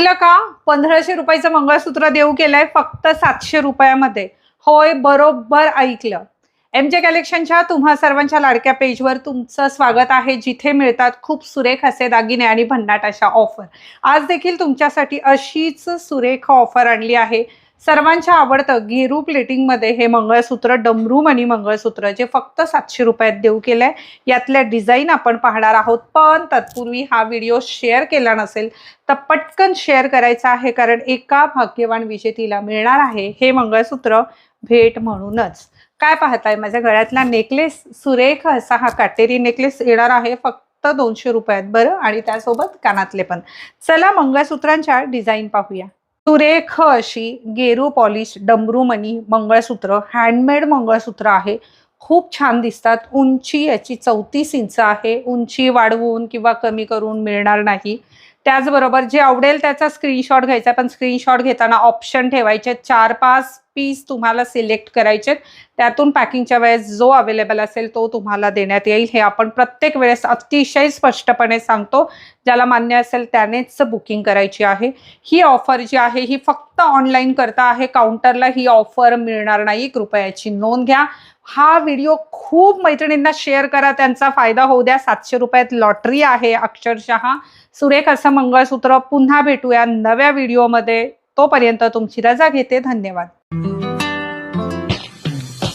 ऐकलं का? 1500 रुपयाचं मंगळसूत्र देऊ केलंय फक्त 700 रुपयामध्ये. होय, बरोबर ऐकलं. एमजे कलेक्शनच्या तुम्हा सर्वांच्या लाडक्या पेजवर तुमचं स्वागत आहे, जिथे मिळतात खूप सुरेख असे दागिने आणि भन्नाट अशा ऑफर. आज देखील तुमच्यासाठी अशीच सुरेख ऑफर आणली आहे. सर्वांच्या आवडतं गेरू प्लेटिंगमध्ये हे मंगळसूत्र, डमरू मणी मंगळसूत्र, जे फक्त 700 रुपयात देऊ केलंय. यातल्या डिझाईन आपण पाहणार आहोत, पण तत्पूर्वी हा व्हिडिओ शेअर केला नसेल तर पटकन शेअर करायचा आहे, कारण एका भाग्यवान विजेतीला मिळणार आहे हे मंगळसूत्र भेट म्हणूनच. काय पाहताय, माझ्या गळ्यातला नेकलेस, सुरेख असा हा काटेरी नेकलेस येणार आहे फक्त 200 रुपयात बरं, आणि त्यासोबत कानातले पण. चला मंगळसूत्रांच्या डिझाईन पाहूया. सुरेख अशी गेरू पॉलिश डमरू मणी मंगळसूत्र, हँडमेड मंगळसूत्र आहे. खूप छान दिसतात. उंची याची 34 इंच आहे. उंची वाढवून किंवा कमी करून मिळणार नाही. त्याचबरोबर जे आवडेल त्याचा स्क्रीनशॉट घ्यायचा, पण स्क्रीनशॉट घेताना ऑप्शन ठेवायचे. 4-5 पीस तुम्हाला सिलेक्ट करायचे, त्यातून पॅकिंगच्या वेळेस जो अवेलेबल असेल तो तुम्हाला देण्यात येईल. हे आपण प्रत्येक वेळेस अतिशय स्पष्टपणे सांगतो. ज्याला मान्य असेल त्यानेच बुकिंग करायची आहे. ही ऑफर जी आहे ही फक्त ऑनलाईन करता आहे, काउंटरला ही ऑफर मिळणार नाही, कृपया याची नोंद घ्या. हा व्हिडिओ खूप मैत्रिणींना शेअर करा, त्यांचा फायदा होऊ द्या. 700 रुपयात लॉटरी आहे अक्षरशः. सुरेख असं मंगळसूत्र. पुन्हा भेटूया नव्या व्हिडिओमध्ये. तोपर्यंत तुमची रजा घेते. धन्यवाद.